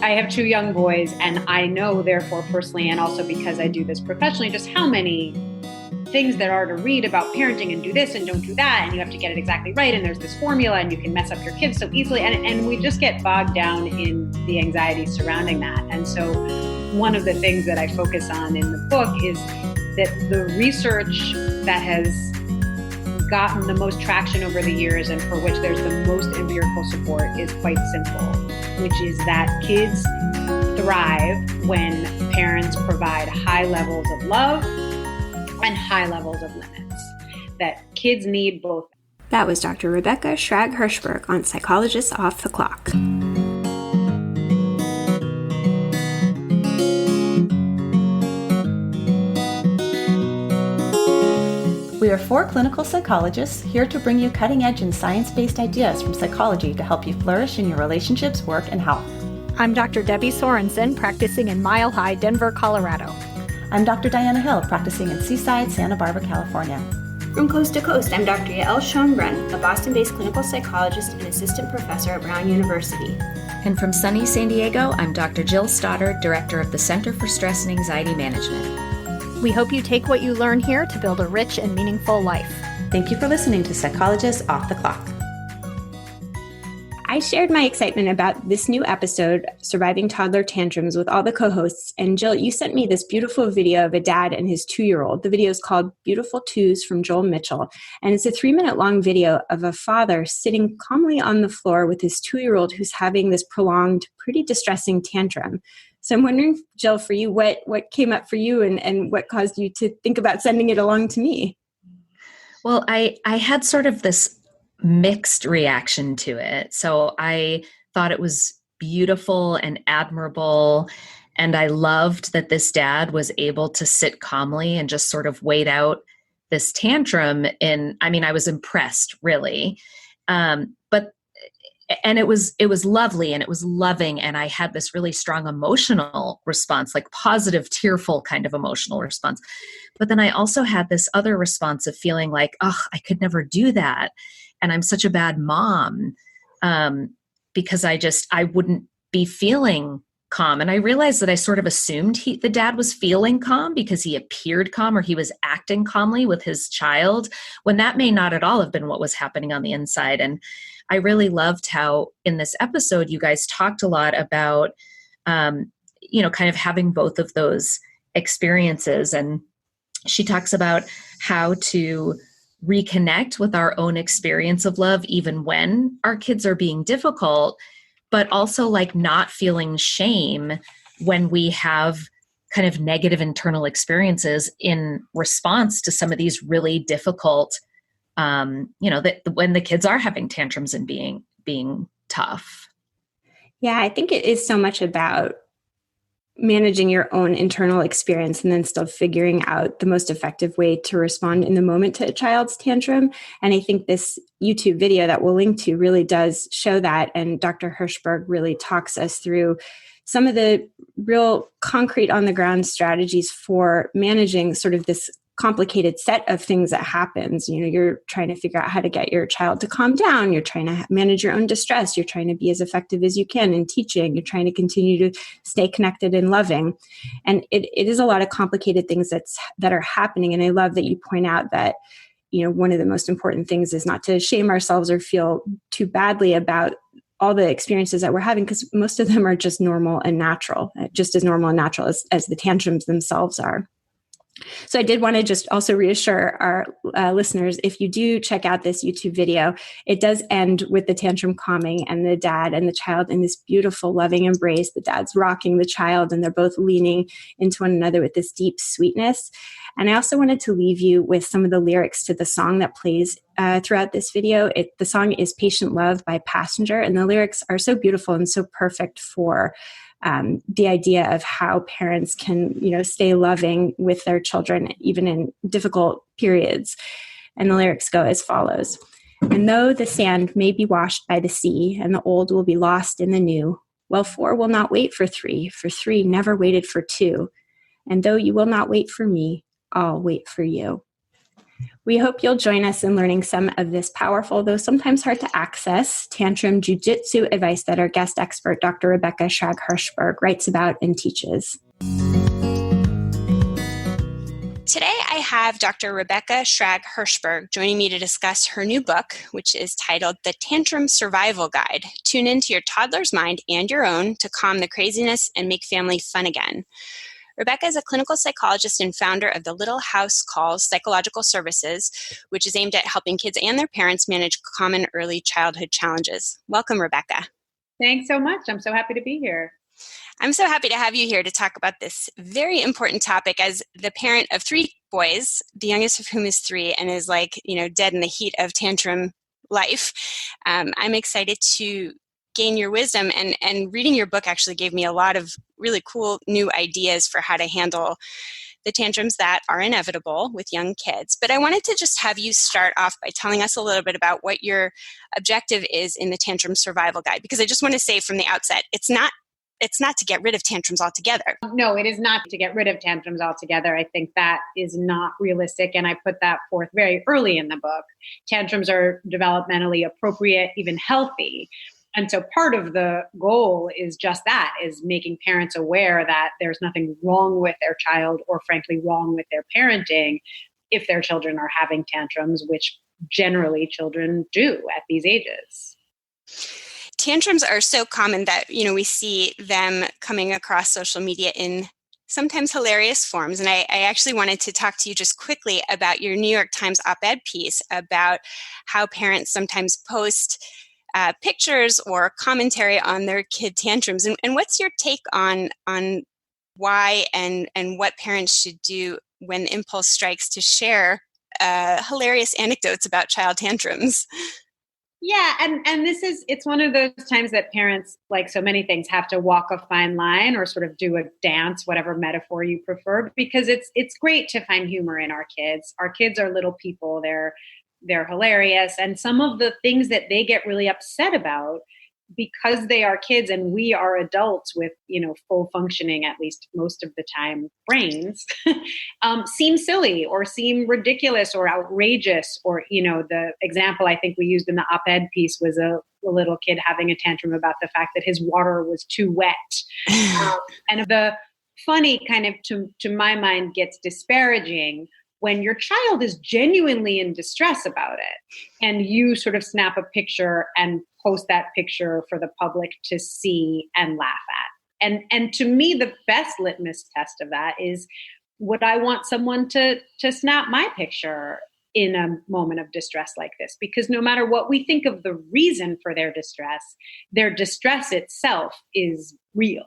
I have two young boys, and I know, therefore, personally, and also because I do this professionally, just how many things there are to read about parenting and do this and don't do that, and you have to get it exactly right, and there's this formula, and you can mess up your kids so easily, and we just get bogged down in the anxiety surrounding that. And so one of the things that I focus on in the book is that the research that has gotten the most traction over the years and for which there's the most empirical support is quite simple, which is that kids thrive when parents provide high levels of love and high levels of limits, that kids need both. That was Dr. Rebecca Schrag Hershberg on Psychologist Off the Clock. We are 4 clinical psychologists here to bring you cutting-edge and science-based ideas from psychology to help you flourish in your relationships, work, and health. I'm Dr. Debbie Sorensen, practicing in Mile High, Denver, Colorado. I'm Dr. Diana Hill, practicing in Seaside, Santa Barbara, California. From coast to coast, I'm Dr. Yael Schoenbrunn, a Boston-based clinical psychologist and assistant professor at Brown University. And from sunny San Diego, I'm Dr. Jill Stoddard, director of the Center for Stress and Anxiety Management. We hope you take what you learn here to build a rich and meaningful life. Thank you for listening to Psychologists Off the Clock. I shared my excitement about this new episode, Surviving Toddler Tantrums, with all the co-hosts. And Jill, you sent me this beautiful video of a dad and his 2-year-old. The video is called Beautiful Twos from Joel Mitchell. And it's a 3-minute long video of a father sitting calmly on the floor with his 2-year-old who's having this prolonged, pretty distressing tantrum. So I'm wondering, Jill, for you, what came up for you and what caused you to think about sending it along to me? Well, I had sort of this mixed reaction to it. So I thought it was beautiful and admirable. And I loved that this dad was able to sit calmly and just sort of wait out this tantrum. I was impressed, really. And it was lovely and it was loving. And I had this really strong emotional response, like positive, tearful kind of emotional response. But then I also had this other response of feeling like, oh, I could never do that. And I'm such a bad mom because I wouldn't be feeling calm. And I realized that I sort of assumed the dad was feeling calm because he appeared calm or he was acting calmly with his child, when that may not at all have been what was happening on the inside. And I really loved how in this episode, you guys talked a lot about, kind of having both of those experiences. And she talks about how to reconnect with our own experience of love, even when our kids are being difficult, but also like not feeling shame when we have kind of negative internal experiences in response to some of these really difficult that when the kids are having tantrums and being tough. Yeah, I think it is so much about managing your own internal experience and then still figuring out the most effective way to respond in the moment to a child's tantrum. And I think this YouTube video that we'll link to really does show that. And Dr. Hershberg really talks us through some of the real concrete on the ground strategies for managing sort of this complicated set of things that happens. You're trying to figure out how to get your child to calm down. You're trying to manage your own distress. You're trying to be as effective as you can in teaching. You're trying to continue to stay connected and loving. And it is a lot of complicated things that are happening. And I love that you point out that, one of the most important things is not to shame ourselves or feel too badly about all the experiences that we're having, because most of them are just normal and natural, just as normal and natural as the tantrums themselves are. So I did want to just also reassure our listeners, if you do check out this YouTube video, it does end with the tantrum calming and the dad and the child in this beautiful, loving embrace. The dad's rocking the child and they're both leaning into one another with this deep sweetness. And I also wanted to leave you with some of the lyrics to the song that plays throughout this video. The song is Patient Love by Passenger, and the lyrics are so beautiful and so perfect for the idea of how parents can, stay loving with their children, even in difficult periods. And the lyrics go as follows. And though the sand may be washed by the sea, and the old will be lost in the new, well, 4 will not wait for 3 never waited for 2. And though you will not wait for me, I'll wait for you. We hope you'll join us in learning some of this powerful, though sometimes hard to access, tantrum jujitsu advice that our guest expert, Dr. Rebecca Schrag Hershberg, writes about and teaches. Today, I have Dr. Rebecca Schrag Hershberg joining me to discuss her new book, which is titled The Tantrum Survival Guide. Tune into your toddler's mind and your own to calm the craziness and make family fun again. Rebecca is a clinical psychologist and founder of the Little House Calls Psychological Services, which is aimed at helping kids and their parents manage common early childhood challenges. Welcome, Rebecca. Thanks so much. I'm so happy to be here. I'm so happy to have you here to talk about this very important topic as the parent of 3 boys, the youngest of whom is 3 and is dead in the heat of tantrum life. I'm excited to gain your wisdom, and reading your book actually gave me a lot of really cool new ideas for how to handle the tantrums that are inevitable with young kids. But I wanted to just have you start off by telling us a little bit about what your objective is in the Tantrum Survival Guide, because I just want to say from the outset, it's not to get rid of tantrums altogether. No, it is not to get rid of tantrums altogether. I think that is not realistic, and I put that forth very early in the book. Tantrums are developmentally appropriate, even healthy. And so part of the goal is just that, is making parents aware that there's nothing wrong with their child or frankly wrong with their parenting if their children are having tantrums, which generally children do at these ages. Tantrums are so common that, we see them coming across social media in sometimes hilarious forms. And I actually wanted to talk to you just quickly about your New York Times op-ed piece about how parents sometimes post pictures or commentary on their kid tantrums. And what's your take on why and what parents should do when the impulse strikes to share hilarious anecdotes about child tantrums? Yeah, and it's one of those times that parents, like so many things, have to walk a fine line or sort of do a dance, whatever metaphor you prefer, because it's great to find humor in our kids. Our kids are little people. They're hilarious. And some of the things that they get really upset about, because they are kids and we are adults with, full functioning, at least most of the time, brains, seem silly or seem ridiculous or outrageous. Or, the example I think we used in the op-ed piece was a little kid having a tantrum about the fact that his water was too wet. And the funny kind of, to my mind, gets disparaging when your child is genuinely in distress about it and you sort of snap a picture and post that picture for the public to see and laugh at. And to me, the best litmus test of that is, would I want someone to snap my picture in a moment of distress like this? Because no matter what we think of the reason for their distress itself is real.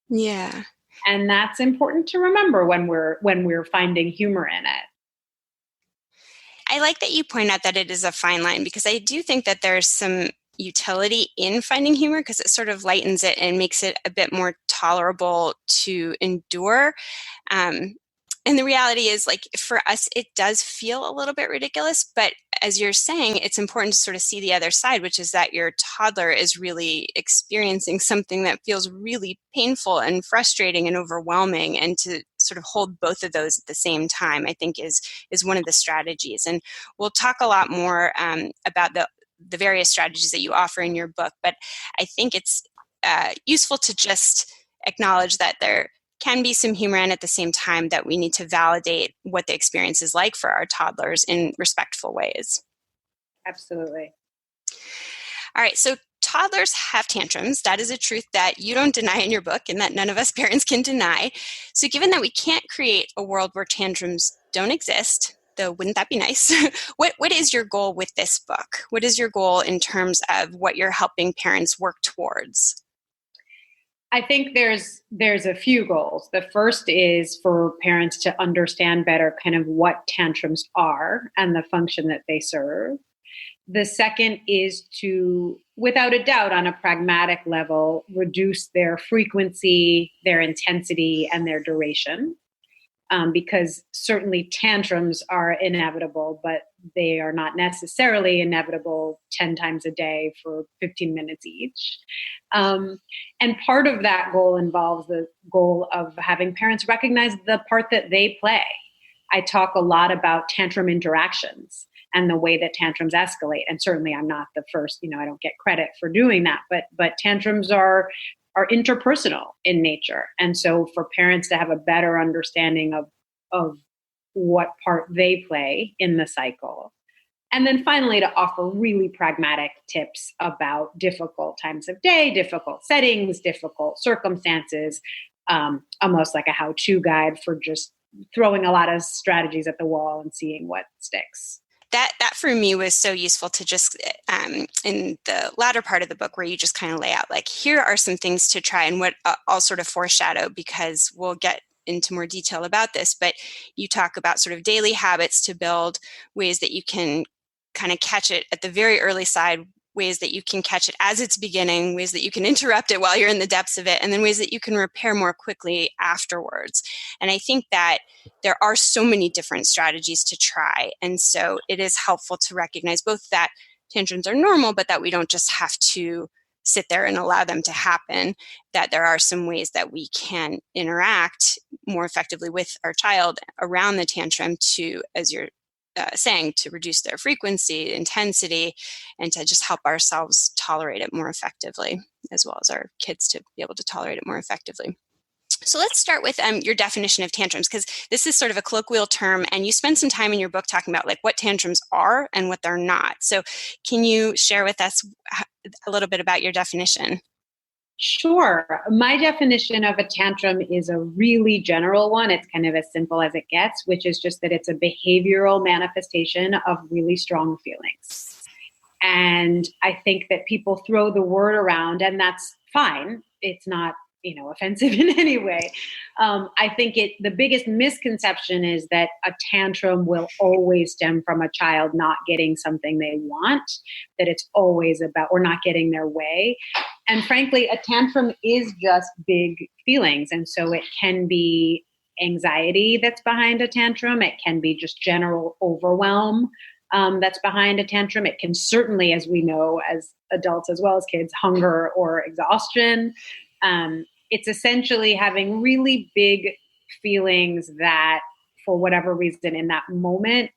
Yeah. And that's important to remember when we're finding humor in it. I like that you point out that it is a fine line, because I do think that there's some utility in finding humor, because it sort of lightens it and makes it a bit more tolerable to endure. And the reality is, for us, it does feel a little bit ridiculous. But as you're saying, it's important to sort of see the other side, which is that your toddler is really experiencing something that feels really painful and frustrating and overwhelming. And to sort of hold both of those at the same time, I think is one of the strategies. And we'll talk a lot more about the various strategies that you offer in your book. But I think it's useful to just acknowledge that there can be some humor, and at the same time that we need to validate what the experience is like for our toddlers in respectful ways. Absolutely. All right, so toddlers have tantrums. That is a truth that you don't deny in your book and that none of us parents can deny. So given that we can't create a world where tantrums don't exist, though wouldn't that be nice? What is your goal with this book? What is your goal in terms of what you're helping parents work towards? I think there's a few goals. The first is for parents to understand better kind of what tantrums are and the function that they serve. The second is to, without a doubt, on a pragmatic level, reduce their frequency, their intensity, and their duration. Because certainly tantrums are inevitable, but they are not necessarily inevitable 10 times a day for 15 minutes each. And part of that goal involves the goal of having parents recognize the part that they play. I talk a lot about tantrum interactions and the way that tantrums escalate. And certainly I'm not the first, I don't get credit for doing that, but tantrums are interpersonal in nature. And so for parents to have a better understanding of what part they play in the cycle. And then finally, to offer really pragmatic tips about difficult times of day, difficult settings, difficult circumstances, almost like a how-to guide for just throwing a lot of strategies at the wall and seeing what sticks. That for me was so useful to just in the latter part of the book where you just kind of lay out like, here are some things to try, and what I'll sort of foreshadow because we'll get into more detail about this, but you talk about sort of daily habits to build, ways that you can kind of catch it at the very early side, ways that you can catch it as it's beginning, ways that you can interrupt it while you're in the depths of it, and then ways that you can repair more quickly afterwards. And I think that there are so many different strategies to try. And so it is helpful to recognize both that tantrums are normal, but that we don't just have to sit there and allow them to happen, that there are some ways that we can interact more effectively with our child around the tantrum to, as you're saying, to reduce their frequency, intensity, and to just help ourselves tolerate it more effectively, as well as our kids to be able to tolerate it more effectively. So let's start with your definition of tantrums, because this is sort of a colloquial term, and you spend some time in your book talking about like what tantrums are and what they're not. So can you share with us a little bit about your definition? Sure. My definition of a tantrum is a really general one. It's kind of as simple as it gets, which is just that it's a behavioral manifestation of really strong feelings. And I think that people throw the word around, and that's fine. It's not, offensive in any way. I think the biggest misconception is that a tantrum will always stem from a child not getting something they want, that it's always about, or not getting their way. And frankly, a tantrum is just big feelings. And so it can be anxiety that's behind a tantrum. It can be just general overwhelm that's behind a tantrum. It can certainly, as we know, as adults as well as kids, hunger or exhaustion. It's essentially having really big feelings that, for whatever reason in that moment,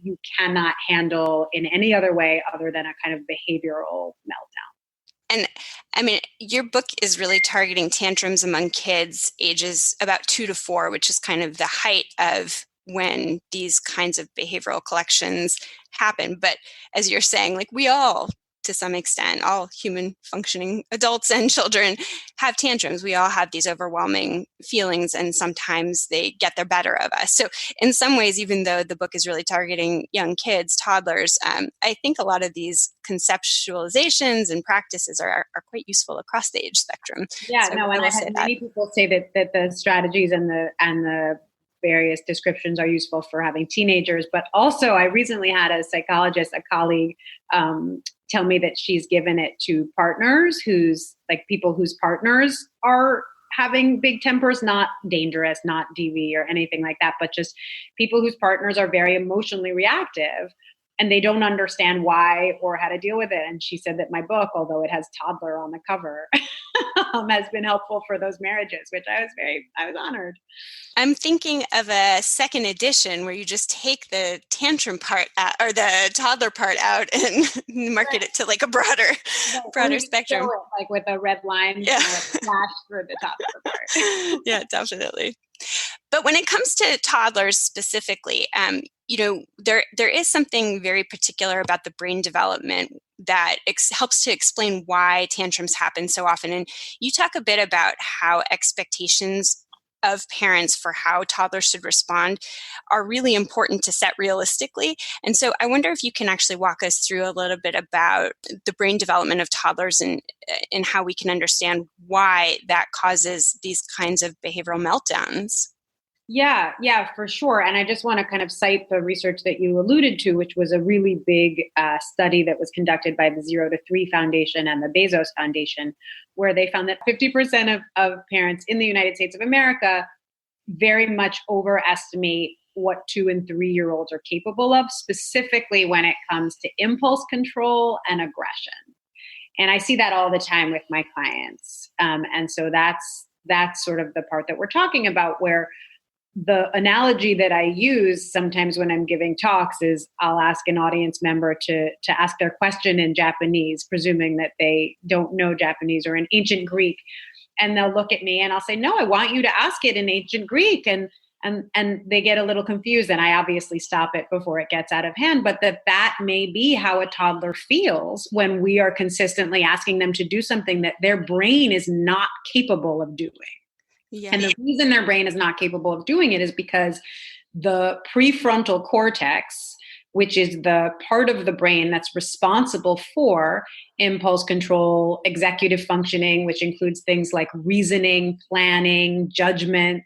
you cannot handle in any other way other than a kind of behavioral meltdown. And I mean, your book is really targeting tantrums among kids ages about 2 to 4, which is kind of the height of when these kinds of behavioral collections happen. But as you're saying, like we all, to some extent, all human functioning adults and children have tantrums. We all have these overwhelming feelings, and sometimes they get the better of us. So in some ways, even though the book is really targeting young kids, toddlers, I think a lot of these conceptualizations and practices are quite useful across the age spectrum. Yeah, so no, and I had many people say that the strategies and the various descriptions are useful for having teenagers, but also I recently had a psychologist, a colleague, tell me that she's given it to partners people whose partners are having big tempers, not dangerous, not DV or anything like that, but just people whose partners are very emotionally reactive and they don't understand why or how to deal with it. And she said that my book, although it has Toddler on the cover, has been helpful for those marriages, which I was honored. I'm thinking of a second edition where you just take the tantrum part out, or the toddler part out, and market it to like a broader spectrum. It, like with a red line, yeah, flash for the toddler part. Yeah, definitely. But when it comes to toddlers specifically, there is something very particular about the brain development that helps to explain why tantrums happen so often. And you talk a bit about how expectations of parents for how toddlers should respond are really important to set realistically. And so I wonder if you can actually walk us through a little bit about the brain development of toddlers and how we can understand why that causes these kinds of behavioral meltdowns. Yeah, for sure. And I just want to kind of cite the research that you alluded to, which was a really big study that was conducted by the 0 to 3 Foundation and the Bezos Foundation, where they found that 50% of parents in the United States of America very much overestimate what 2 and 3-year-olds are capable of, specifically when it comes to impulse control and aggression. And I see that all the time with my clients. And so that's sort of the part that we're talking about, where the analogy that I use sometimes when I'm giving talks is I'll ask an audience member to ask their question in Japanese, presuming that they don't know Japanese, or in ancient Greek. And they'll look at me and I'll say, no, I want you to ask it in ancient Greek. And they get a little confused, and I obviously stop it before it gets out of hand. But that may be how a toddler feels when we are consistently asking them to do something that their brain is not capable of doing. Yeah. And the reason their brain is not capable of doing it is because the prefrontal cortex, which is the part of the brain that's responsible for impulse control, executive functioning, which includes things like reasoning, planning, judgment,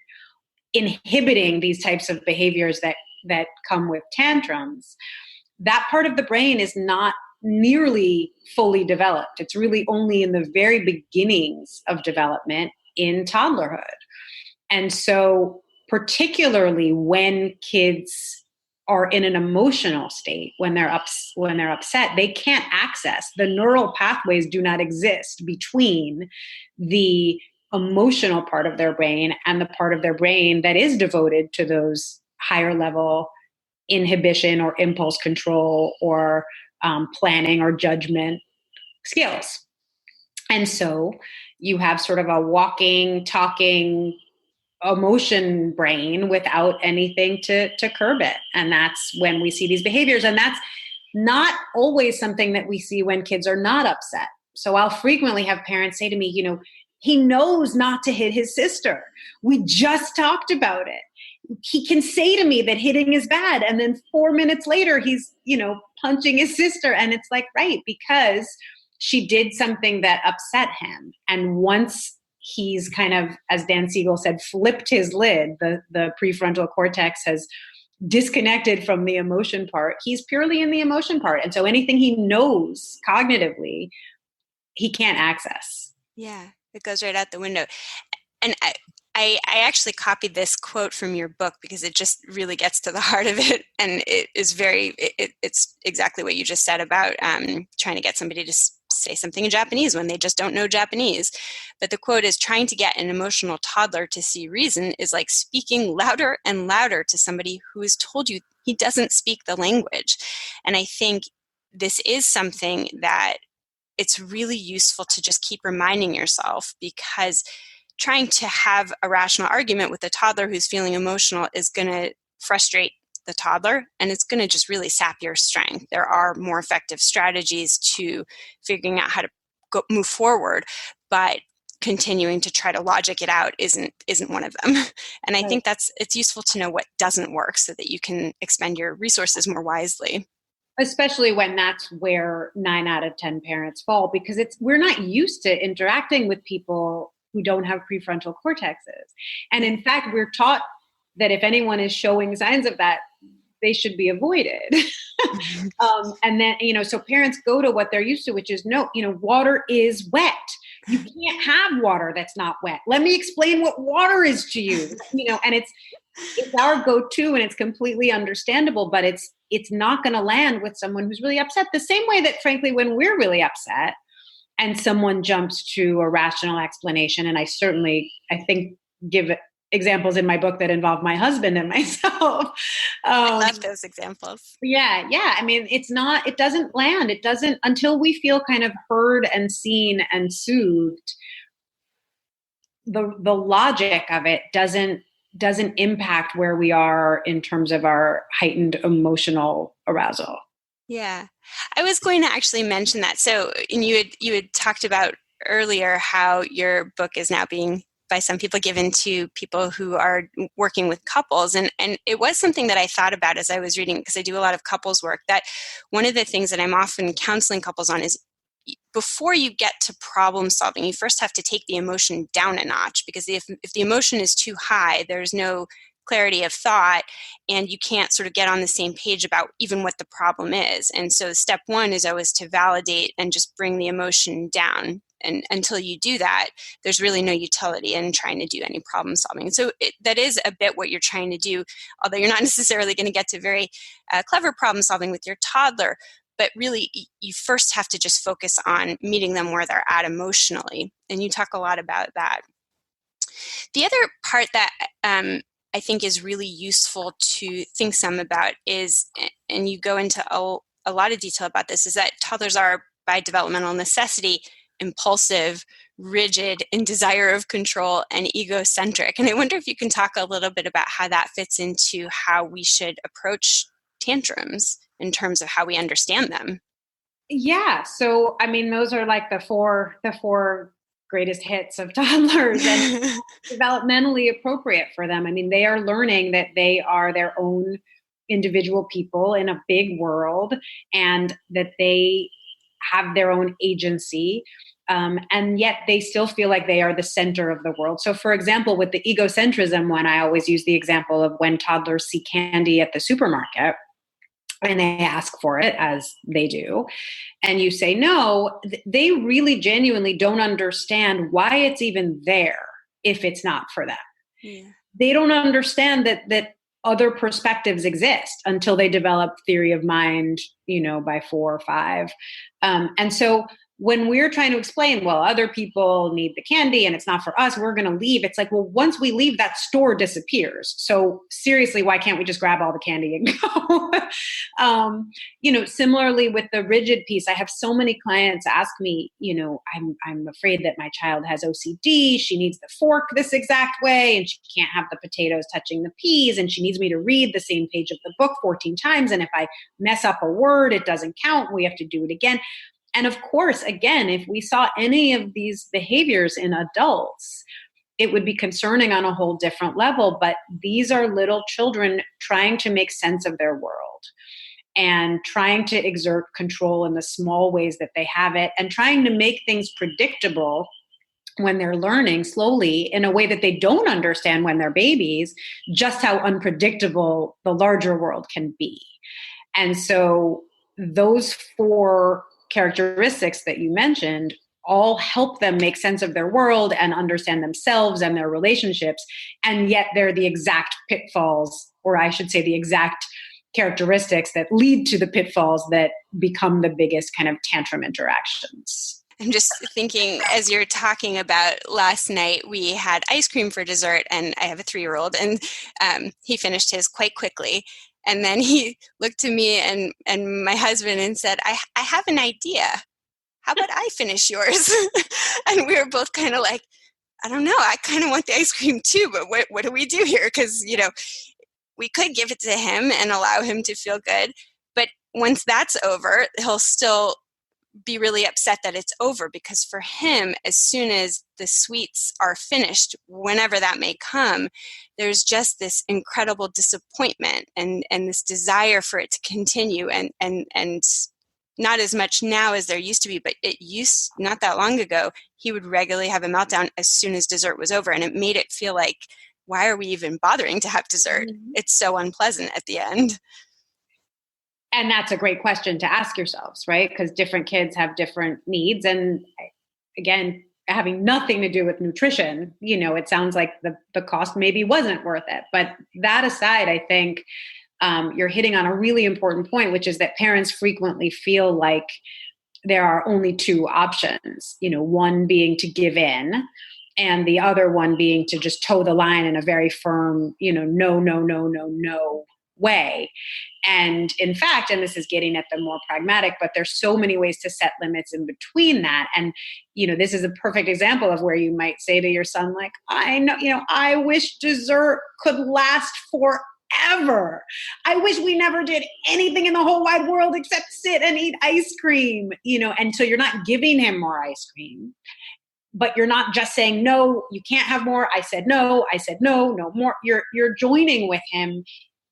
inhibiting these types of behaviors that come with tantrums, that part of the brain is not nearly fully developed. It's really only in the very beginnings of development in toddlerhood. And so particularly when kids are in an emotional state, when they're upset, they can't access, the neural pathways do not exist between the emotional part of their brain and the part of their brain that is devoted to those higher level inhibition or impulse control or planning or judgment skills. And so you have sort of a walking, talking emotion brain without anything to curb it. And that's when we see these behaviors. And that's not always something that we see when kids are not upset. So I'll frequently have parents say to me, he knows not to hit his sister. We just talked about it. He can say to me that hitting is bad. And then 4 minutes later, he's, punching his sister. And it's like, right, because she did something that upset him. And once he's kind of, as Dan Siegel said, flipped his lid, the prefrontal cortex has disconnected from the emotion part. He's purely in the emotion part. And so anything he knows cognitively, he can't access. Yeah. It goes right out the window. And I actually copied this quote from your book because it just really gets to the heart of it. And it is it's exactly what you just said about trying to get somebody to say something in Japanese when they just don't know Japanese. But the quote is, trying to get an emotional toddler to see reason is like speaking louder and louder to somebody who has told you he doesn't speak the language. And I think this is something that it's really useful to just keep reminding yourself, because trying to have a rational argument with a toddler who's feeling emotional is going to frustrate the toddler, and it's going to just really sap your strength. There are more effective strategies to figuring out how to move forward, but continuing to try to logic it out isn't one of them. And I think it's useful to know what doesn't work so that you can expend your resources more wisely. Especially when that's where 9 out of 10 parents fall, because we're not used to interacting with people who don't have prefrontal cortexes. And in fact, we're taught that if anyone is showing signs of that, they should be avoided. And then, so parents go to what they're used to, which is water is wet. You can't have water that's not wet. Let me explain what water is to you, and it's our go-to, and it's completely understandable, but it's not going to land with someone who's really upset. The same way that, frankly, when we're really upset and someone jumps to a rational explanation, and I think give examples in my book that involve my husband and myself. I love those examples. Yeah. I mean, it doesn't land. It doesn't, until we feel kind of heard and seen and soothed. The logic of it doesn't impact where we are in terms of our heightened emotional arousal. Yeah. I was going to actually mention that. So, and you had talked about earlier how your book is now being, by some people, given to people who are working with couples. And it was something that I thought about as I was reading, because I do a lot of couples work, that one of the things that I'm often counseling couples on is, before you get to problem solving, you first have to take the emotion down a notch, because if the emotion is too high, there's no clarity of thought, and you can't sort of get on the same page about even what the problem is. And so step one is always to validate and just bring the emotion down. And until you do that, there's really no utility in trying to do any problem solving. So that is a bit what you're trying to do, although you're not necessarily going to get to very clever problem solving with your toddler. But really, you first have to just focus on meeting them where they're at emotionally. And you talk a lot about that. The other part that I think is really useful to think some about is, and you go into a lot of detail about this, is that toddlers are by developmental necessity impulsive, rigid, in desire of control, and egocentric. And I wonder if you can talk a little bit about how that fits into how we should approach tantrums in terms of how we understand them. Yeah. So, I mean, those are like the four greatest hits of toddlers and developmentally appropriate for them. I mean, they are learning that they are their own individual people in a big world and that they have their own agency. And yet they still feel like they are the center of the world. So for example, with the egocentrism one, I always use the example of when toddlers see candy at the supermarket and they ask for it, as they do, and you say no, they really genuinely don't understand why it's even there if it's not for them. Yeah. They don't understand that other perspectives exist until they develop theory of mind, by 4 or 5. And so when we're trying to explain, well, other people need the candy and it's not for us, we're going to leave. It's like, well, once we leave, that store disappears. So seriously, why can't we just grab all the candy and go? Similarly with the rigid piece, I have so many clients ask me, I'm afraid that my child has OCD. She needs the fork this exact way and she can't have the potatoes touching the peas. And she needs me to read the same page of the book 14 times. And if I mess up a word, it doesn't count. We have to do it again. And of course, again, if we saw any of these behaviors in adults, it would be concerning on a whole different level. But these are little children trying to make sense of their world and trying to exert control in the small ways that they have it and trying to make things predictable when they're learning slowly in a way that they don't understand when they're babies, just how unpredictable the larger world can be. And so those 4 characteristics that you mentioned all help them make sense of their world and understand themselves and their relationships. And yet they're the exact pitfalls, or I should say the exact characteristics that lead to the pitfalls that become the biggest kind of tantrum interactions. I'm just thinking, as you're talking about last night, we had ice cream for dessert, and I have a 3-year-old, and he finished his quite quickly. And then he looked to me and my husband and said, I have an idea. How about I finish yours? And we were both kind of like, I don't know. I kind of want the ice cream too, but what do we do here? Because, we could give it to him and allow him to feel good. But once that's over, he'll still be really upset that it's over, because for him, as soon as the sweets are finished, whenever that may come, there's just this incredible disappointment and this desire for it to continue, and not as much now as there used to be, but it used not that long ago, he would regularly have a meltdown as soon as dessert was over, and it made it feel like, why are we even bothering to have dessert? Mm-hmm. It's so unpleasant at the end. And that's a great question to ask yourselves, right? Because different kids have different needs. And again, having nothing to do with nutrition, it sounds like the cost maybe wasn't worth it. But that aside, I think you're hitting on a really important point, which is that parents frequently feel like there are only 2 options, one being to give in and the other one being to just toe the line in a very firm, no way. And in fact, and this is getting at the more pragmatic, but there's so many ways to set limits in between that. And, this is a perfect example of where you might say to your son, like, I know, I wish dessert could last forever. I wish we never did anything in the whole wide world except sit and eat ice cream, and so you're not giving him more ice cream. But you're not just saying, no, you can't have more. I said, no, no more. You're joining with him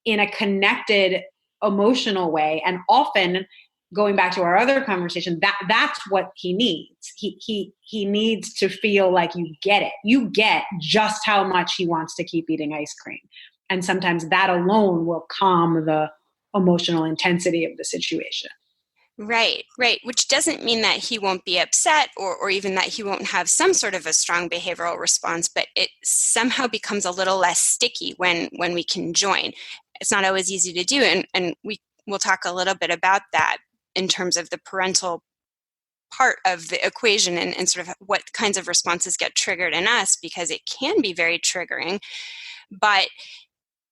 in a connected emotional way. And often, going back to our other conversation, that's what he needs. He needs to feel like you get it. You get just how much he wants to keep eating ice cream. And sometimes that alone will calm the emotional intensity of the situation. Right. Which doesn't mean that he won't be upset or even that he won't have some sort of a strong behavioral response, but it somehow becomes a little less sticky when we can join. It's not always easy to do. And we'll talk a little bit about that in terms of the parental part of the equation and sort of what kinds of responses get triggered in us, because it can be very triggering. But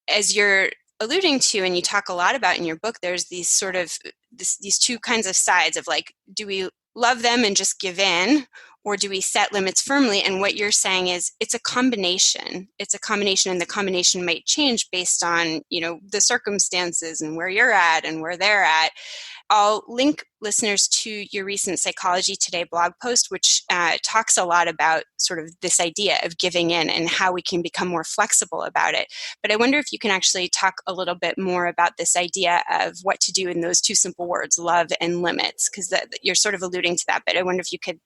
as you're alluding to, and you talk a lot about in your book, there's these sort of these two kinds of sides of like, do we love them and just give in, or do we set limits firmly? And what you're saying is it's a combination. It's a combination, and the combination might change based on, the circumstances and where you're at and where they're at. I'll link listeners to your recent Psychology Today blog post, which talks a lot about sort of this idea of giving in and how we can become more flexible about it. But I wonder if you can actually talk a little bit more about this idea of what to do in those two simple words, love and limits, because you're sort of alluding to that. But I wonder if you could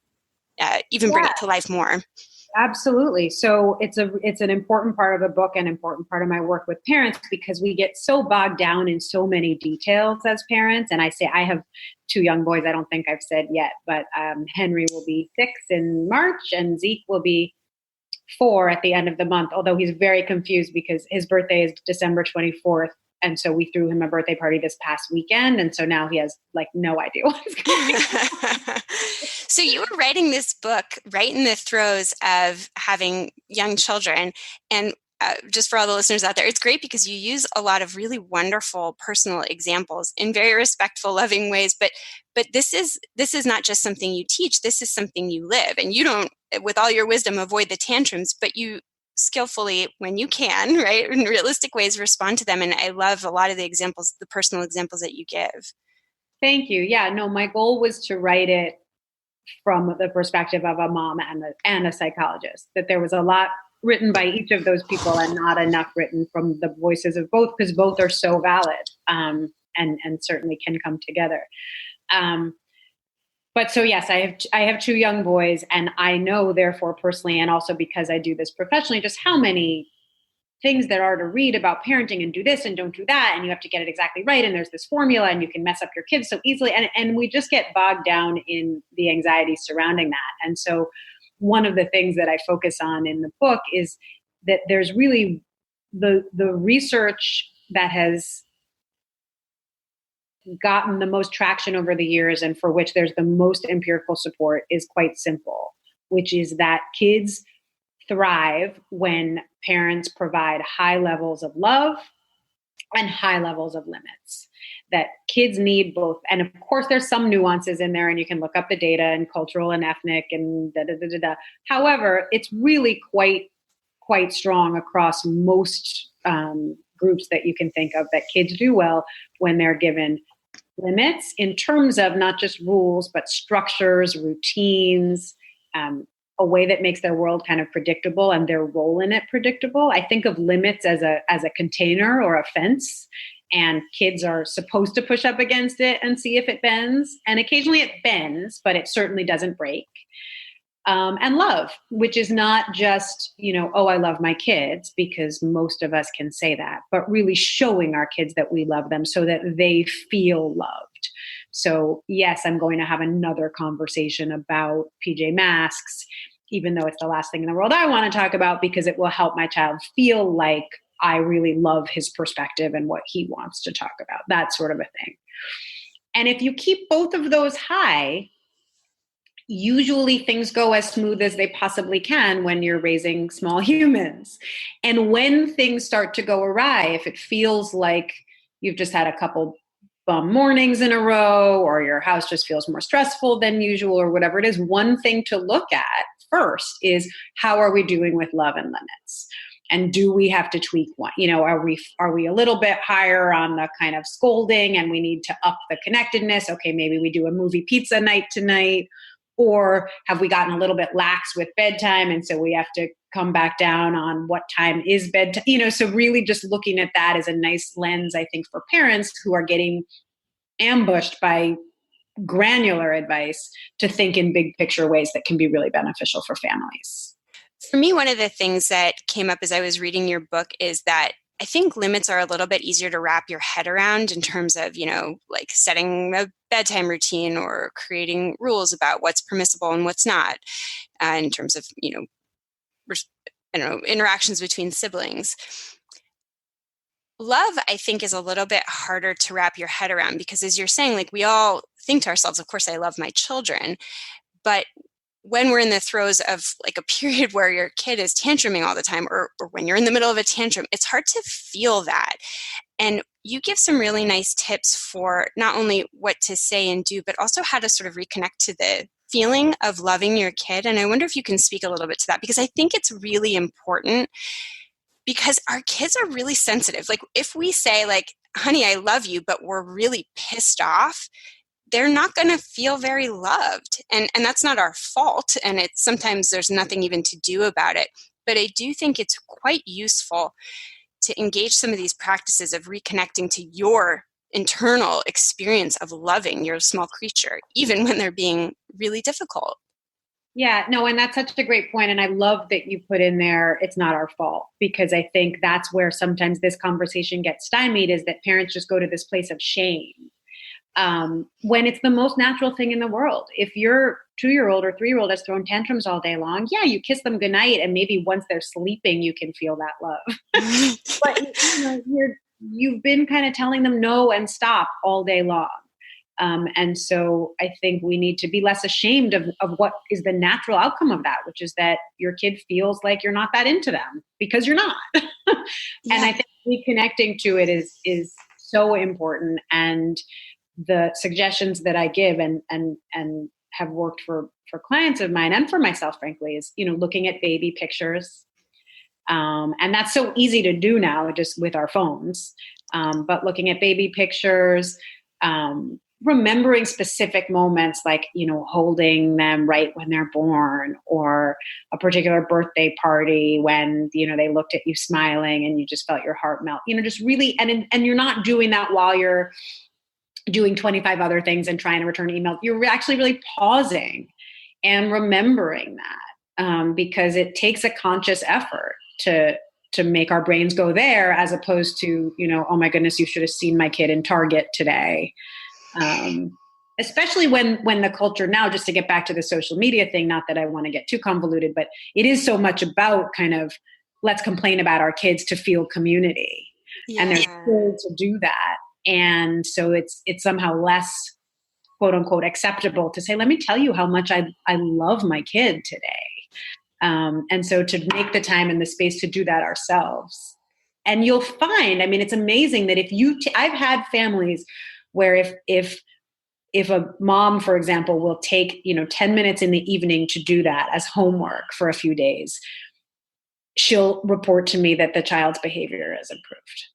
even bring it to life more. Absolutely. So it's an important part of the book and important part of my work with parents, because we get so bogged down in so many details as parents. And I have 2 young boys. I don't think I've said yet, but Henry will be 6 in March and Zeke will be 4 at the end of the month, although he's very confused because his birthday is December 24th. And so we threw him a birthday party this past weekend. And so now he has no idea what's going on. So you were writing this book right in the throes of having young children. And just for all the listeners out there, it's great because you use a lot of really wonderful personal examples in very respectful, loving ways. But this is not just something you teach. This is something you live. And you don't, with all your wisdom, avoid the tantrums, but you skillfully, when you can, right, in realistic ways, respond to them. And I love a lot of the examples, the personal examples that you give. Thank you. Yeah, no, my goal was to write it from the perspective of a mom and a psychologist, that there was a lot written by each of those people and not enough written from the voices of both, because both are so valid and certainly can come together. But so yes, I have 2 young boys, and I know therefore personally, and also because I do this professionally, just how many things there are to read about parenting and do this and don't do that. And you have to get it exactly right. And there's this formula and you can mess up your kids so easily. And we just get bogged down in the anxiety surrounding that. And so one of the things that I focus on in the book is that there's really the research that has gotten the most traction over the years and for which there's the most empirical support is quite simple, which is that kids thrive when parents provide high levels of love and high levels of limits. That kids need both. And of course, there's some nuances in there, and you can look up the data and cultural and ethnic and da-da-da-da-da. However, it's really quite strong across most groups that you can think of, that kids do well when they're given limits in terms of not just rules, but structures, routines, a way that makes their world kind of predictable and their role in it predictable. I think of limits as a container or a fence, and kids are supposed to push up against it and see if it bends. And occasionally it bends, but it certainly doesn't break. And love, which is not just, oh, I love my kids, because most of us can say that, but really showing our kids that we love them so that they feel loved. So yes, I'm going to have another conversation about PJ Masks, even though it's the last thing in the world I want to talk about, because it will help my child feel like I really love his perspective and what he wants to talk about, that sort of a thing. And if you keep both of those high, usually things go as smooth as they possibly can when you're raising small humans. And when things start to go awry, if it feels like you've just had a couple bum mornings in a row, or your house just feels more stressful than usual, or whatever it is, one thing to look at first is, how are we doing with love and limits? And do we have to tweak one? Are we a little bit higher on the kind of scolding and we need to up the connectedness? Okay, maybe we do a movie pizza night tonight. Or have we gotten a little bit lax with bedtime, and so we have to come back down on what time is bedtime? So really just looking at that as a nice lens, I think, for parents who are getting ambushed by granular advice to think in big picture ways that can be really beneficial for families. For me, one of the things that came up as I was reading your book is that I think limits are a little bit easier to wrap your head around in terms of, like setting a bedtime routine or creating rules about what's permissible and what's not, in terms of, interactions between siblings. Love, I think, is a little bit harder to wrap your head around because, as you're saying, like, we all think to ourselves, of course, I love my children, but when we're in the throes of like a period where your kid is tantruming all the time, or when you're in the middle of a tantrum, it's hard to feel that. And you give some really nice tips for not only what to say and do, but also how to sort of reconnect to the feeling of loving your kid. And I wonder if you can speak a little bit to that, because I think it's really important, because our kids are really sensitive. Like if we say like, honey, I love you, but we're really pissed off, they're not going to feel very loved. And that's not our fault. And it's sometimes there's nothing even to do about it. But I do think it's quite useful to engage some of these practices of reconnecting to your internal experience of loving your small creature, even when they're being really difficult. Yeah, no, and that's such a great point. And I love that you put in there, it's not our fault, because I think that's where sometimes this conversation gets stymied, is that parents just go to this place of shame. When it's the most natural thing in the world. If your 2-year-old or 3-year-old has thrown tantrums all day long, yeah, you kiss them goodnight, and maybe once they're sleeping, you can feel that love. But you've been kind of telling them no and stop all day long. And so I think we need to be less ashamed of what is the natural outcome of that, which is that your kid feels like you're not that into them, because you're not. Yeah. And I think reconnecting to it is so important. And the suggestions that I give and have worked for clients of mine and for myself, frankly, is, looking at baby pictures. And that's so easy to do now just with our phones. But looking at baby pictures, remembering specific moments like, holding them right when they're born, or a particular birthday party when, they looked at you smiling and you just felt your heart melt, just really, and you're not doing that while you're doing 25 other things and trying to return emails. You're actually really pausing and remembering that, because it takes a conscious effort to make our brains go there, as opposed to, oh my goodness, you should have seen my kid in Target today. Especially when the culture now, just to get back to the social media thing, not that I want to get too convoluted, but it is so much about kind of, let's complain about our kids to feel community. Yeah. And they're able to do that. And so it's somehow less, quote unquote, acceptable to say, let me tell you how much I love my kid today. And so to make the time and the space to do that ourselves. And you'll find, it's amazing that if I've had families where if a mom, for example, will take, 10 minutes in the evening to do that as homework for a few days, she'll report to me that the child's behavior has improved.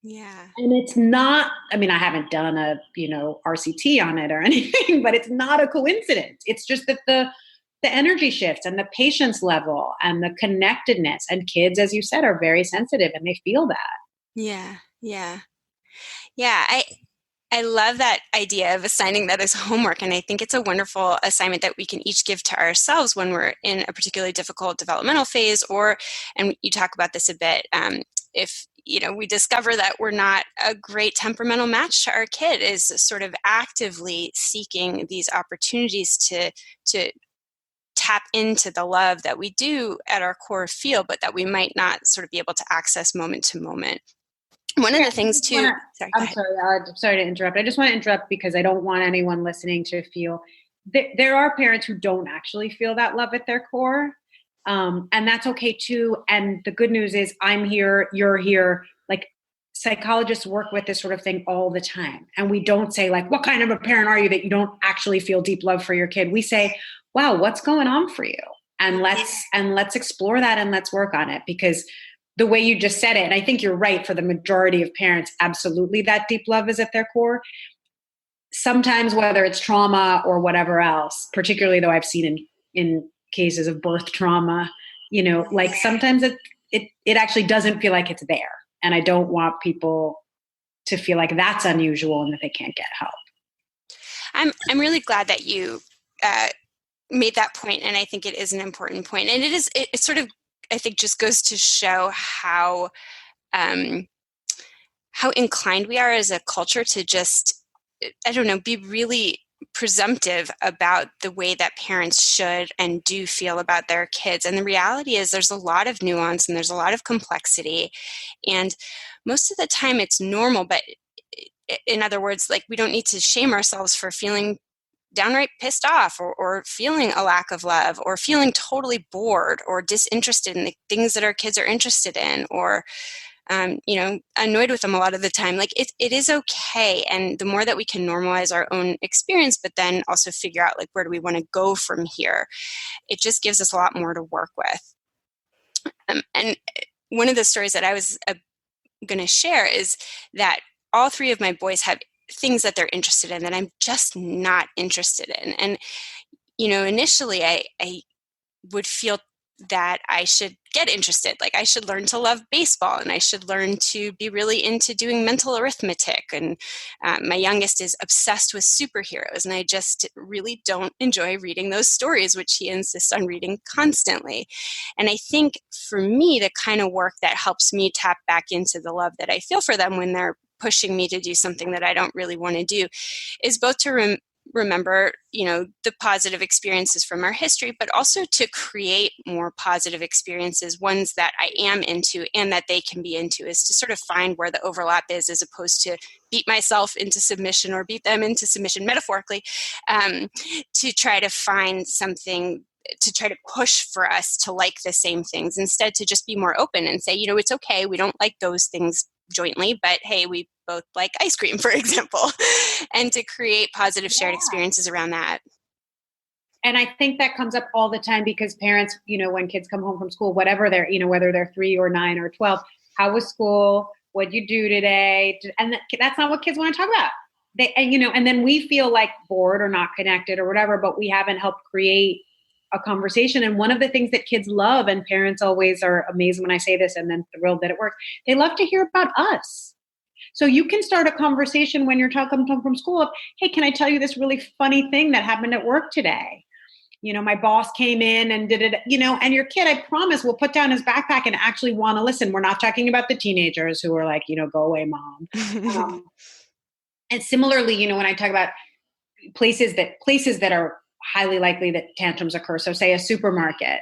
Yeah. And it's not, I haven't done a, RCT on it or anything, but it's not a coincidence. It's just that the energy shifts and the patience level and the connectedness, and kids, as you said, are very sensitive and they feel that. Yeah. Yeah. Yeah. I love that idea of assigning that as homework. And I think it's a wonderful assignment that we can each give to ourselves when we're in a particularly difficult developmental phase, and you talk about this a bit, if we discover that we're not a great temperamental match to our kid, is sort of actively seeking these opportunities to tap into the love that we do at our core feel, but that we might not sort of be able to access moment to moment. One of the things too, I'm sorry to interrupt. I just want to interrupt because I don't want anyone listening to feel there are parents who don't actually feel that love at their core. And that's okay too. And the good news is I'm here, you're here. Like, psychologists work with this sort of thing all the time. And we don't say like, what kind of a parent are you that you don't actually feel deep love for your kid? We say, wow, what's going on for you? And let's explore that and let's work on it, because the way you just said it, and I think you're right, for the majority of parents, absolutely that deep love is at their core. Sometimes, whether it's trauma or whatever else, particularly though I've seen in cases of birth trauma, like sometimes it actually doesn't feel like it's there. And I don't want people to feel like that's unusual and that they can't get help. I'm really glad that you made that point, and I think it is an important point. And it sort of, I think, just goes to show how inclined we are as a culture to just, be really presumptive about the way that parents should and do feel about their kids. And the reality is there's a lot of nuance and there's a lot of complexity. And most of the time it's normal, but in other words, like, we don't need to shame ourselves for feeling downright pissed off or feeling a lack of love or feeling totally bored or disinterested in the things that our kids are interested in, or annoyed with them a lot of the time. Like it is okay. And the more that we can normalize our own experience, but then also figure out like, where do we want to go from here? It just gives us a lot more to work with. And one of the stories that I was going to share is that all three of my boys have things that they're interested in that I'm just not interested in. And, initially I would feel that I should get interested. Like I should learn to love baseball and I should learn to be really into doing mental arithmetic. And my youngest is obsessed with superheroes and I just really don't enjoy reading those stories, which he insists on reading constantly. And I think for me, the kind of work that helps me tap back into the love that I feel for them when they're pushing me to do something that I don't really want to do is both to remember, the positive experiences from our history, but also to create more positive experiences, ones that I am into and that they can be into, is to sort of find where the overlap is, as opposed to beat myself into submission or beat them into submission metaphorically, to try to find something to try to push for us to like the same things, instead to just be more open and say, it's okay, we don't like those things jointly, but hey, we both like ice cream, for example, and to create positive shared experiences around that. And I think that comes up all the time because parents, when kids come home from school, whatever they're, whether they're 3 or 9 or 12, how was school? What'd you do today? And that's not what kids want to talk about. And then we feel like bored or not connected or whatever, but we haven't helped create a conversation. And one of the things that kids love, and parents always are amazed when I say this and then thrilled that it works, they love to hear about us. So you can start a conversation when you're talking home from school of, hey, can I tell you this really funny thing that happened at work today? My boss came in and did it, and your kid, I promise, will put down his backpack and actually want to listen. We're not talking about the teenagers who are like, go away, mom. And similarly, when I talk about places that are highly likely that tantrums occur, so say a supermarket,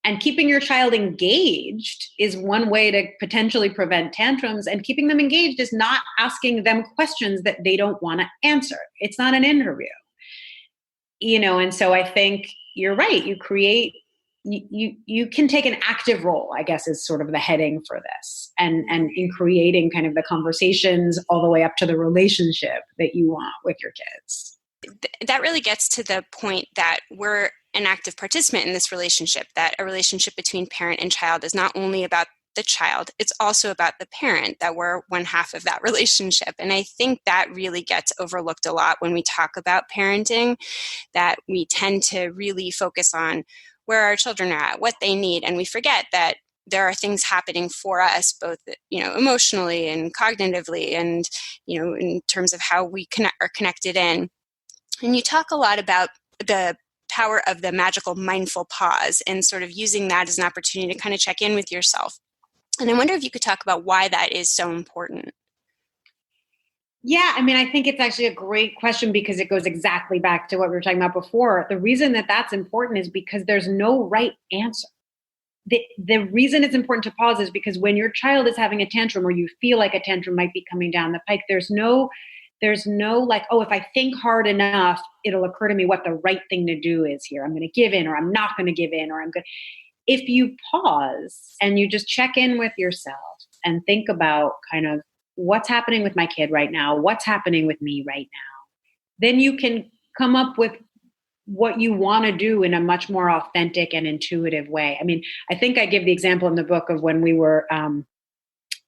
and keeping your child engaged is one way to potentially prevent tantrums. And keeping them engaged is not asking them questions that they don't want to answer. It's not an interview, and so I think you're right. You can take an active role, I guess, is sort of the heading for this, and in creating kind of the conversations all the way up to the relationship that you want with your kids. That really gets to the point that we're an active participant in this relationship, that a relationship between parent and child is not only about the child, it's also about the parent, that we're one half of that relationship. And I think that really gets overlooked a lot when we talk about parenting, that we tend to really focus on where our children are at, what they need, and we forget that there are things happening for us, both emotionally and cognitively, and in terms of how we are connected in. And you talk a lot about the power of the magical mindful pause and sort of using that as an opportunity to kind of check in with yourself. And I wonder if you could talk about why that is so important. Yeah, I think it's actually a great question because it goes exactly back to what we were talking about before. The reason that that's important is because there's no right answer. The reason it's important to pause is because when your child is having a tantrum or you feel like a tantrum might be coming down the pike, there's no like, oh, if I think hard enough, it'll occur to me what the right thing to do is here. I'm going to give in, or I'm not going to give in, or I'm good. If you pause and you just check in with yourself and think about kind of what's happening with my kid right now, what's happening with me right now, then you can come up with what you want to do in a much more authentic and intuitive way. I think I give the example in the book of when we were on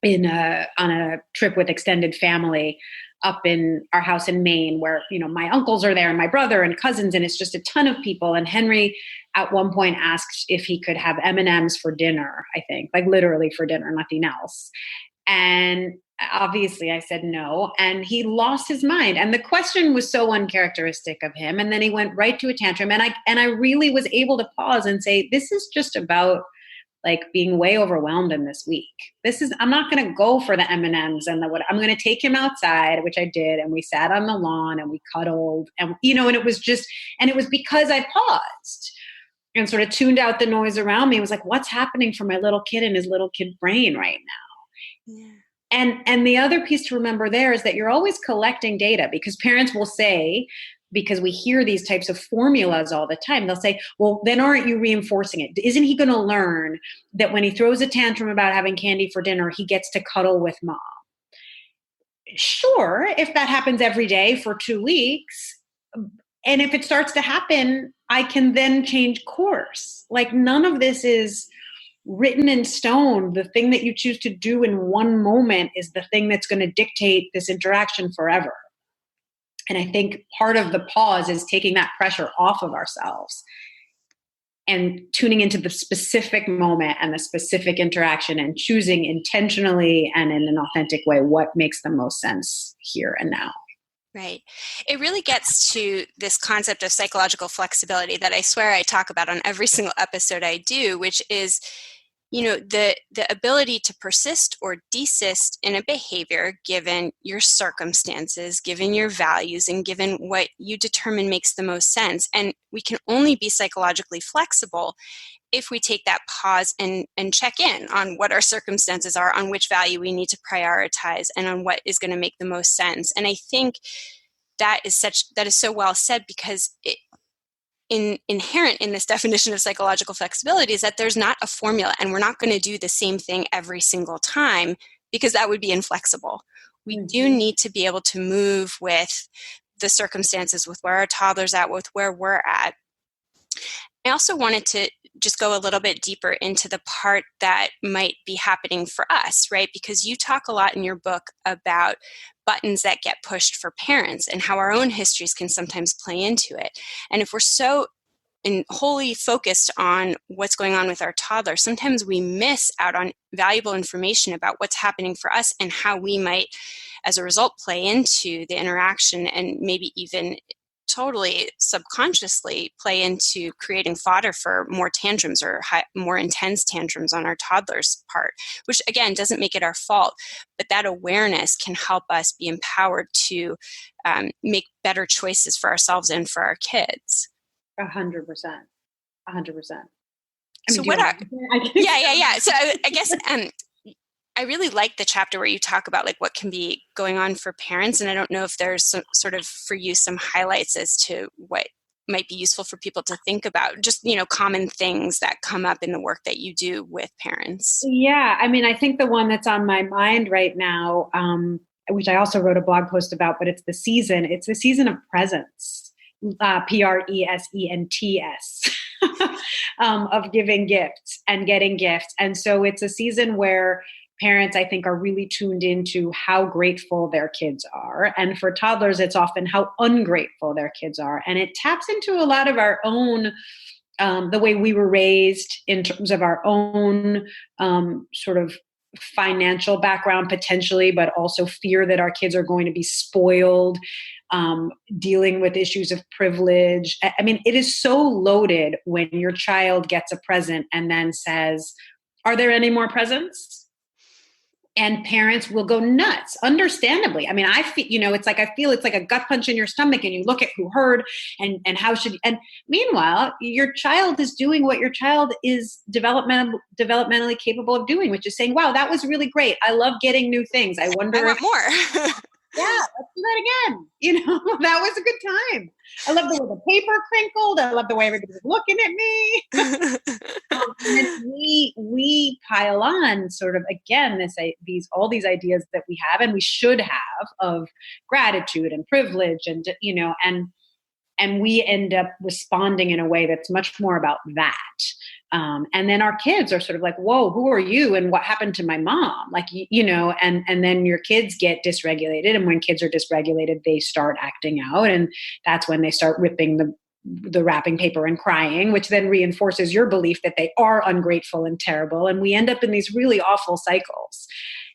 a trip with extended family up in our house in Maine, where, my uncles are there and my brother and cousins, and it's just a ton of people. And Henry at one point asked if he could have M&Ms for dinner, I think, like literally for dinner, nothing else. And obviously I said no, and he lost his mind. And the question was so uncharacteristic of him. And then he went right to a tantrum. And I really was able to pause and say, this is just about like being way overwhelmed in this week. I'm not going to go for the M&Ms and I'm going to take him outside, which I did. And we sat on the lawn and we cuddled and, and it was because I paused and sort of tuned out the noise around me. It was like, what's happening for my little kid in his little kid brain right now? Yeah. And the other piece to remember there is that you're always collecting data, because parents will say, because we hear these types of formulas all the time. They'll say, well, then aren't you reinforcing it? Isn't he going to learn that when he throws a tantrum about having candy for dinner, he gets to cuddle with mom? Sure, if that happens every day for 2 weeks, and if it starts to happen, I can then change course. Like, none of this is written in stone. The thing that you choose to do in one moment is the thing that's going to dictate this interaction forever. And I think part of the pause is taking that pressure off of ourselves and tuning into the specific moment and the specific interaction and choosing intentionally and in an authentic way what makes the most sense here and now. Right. It really gets to this concept of psychological flexibility that I swear I talk about on every single episode I do, which is, the ability to persist or desist in a behavior given your circumstances, given your values, and given what you determine makes the most sense. And we can only be psychologically flexible if we take that pause and check in on what our circumstances are, on which value we need to prioritize, and on what is going to make the most sense. And I think that is so well said, because inherent in this definition of psychological flexibility is that there's not a formula, and we're not going to do the same thing every single time, because that would be inflexible. We do need to be able to move with the circumstances, with where our toddler's at, with where we're at. I also wanted to just go a little bit deeper into the part that might be happening for us, right? Because you talk a lot in your book about buttons that get pushed for parents and how our own histories can sometimes play into it. And if we're so wholly focused on what's going on with our toddler, sometimes we miss out on valuable information about what's happening for us and how we might, as a result, play into the interaction, and maybe even totally subconsciously play into creating fodder for more tantrums or more intense tantrums on our toddler's part, which again doesn't make it our fault, but that awareness can help us be empowered to make better choices for ourselves and for our kids. 100%. 100%. So what are? Yeah. So I guess I really like the chapter where you talk about like what can be going on for parents, and I don't know if there's some sort of for you some highlights as to what might be useful for people to think about, just common things that come up in the work that you do with parents. Yeah, I mean, I think the one that's on my mind right now, which I also wrote a blog post about, but it's the season of presence, presents. Of giving gifts and getting gifts. And so it's a season where parents, I think, are really tuned into how grateful their kids are. And for toddlers, it's often how ungrateful their kids are. And it taps into a lot of our own, the way we were raised in terms of our own sort of financial background potentially, but also fear that our kids are going to be spoiled, dealing with issues of privilege. I mean, it is so loaded when your child gets a present and then says, "Are there any more presents?" And parents will go nuts, understandably. I mean, I feel it's like a gut punch in your stomach, and you look at who heard and how should. And meanwhile, your child is doing what your child is developmentally capable of doing, which is saying, "Wow, that was really great. I love getting new things. I wonder I want more." Yeah, let's do that again. That was a good time. I love the way the paper crinkled. I love the way everybody's looking at me. And then we pile on sort of, again, all these ideas that we have and we should have of gratitude and privilege and we end up responding in a way that's much more about that. And then our kids are sort of like, "Whoa, who are you? And what happened to my mom?" Like, and then your kids get dysregulated. And when kids are dysregulated, they start acting out. And that's when they start ripping the wrapping paper and crying, which then reinforces your belief that they are ungrateful and terrible. And we end up in these really awful cycles.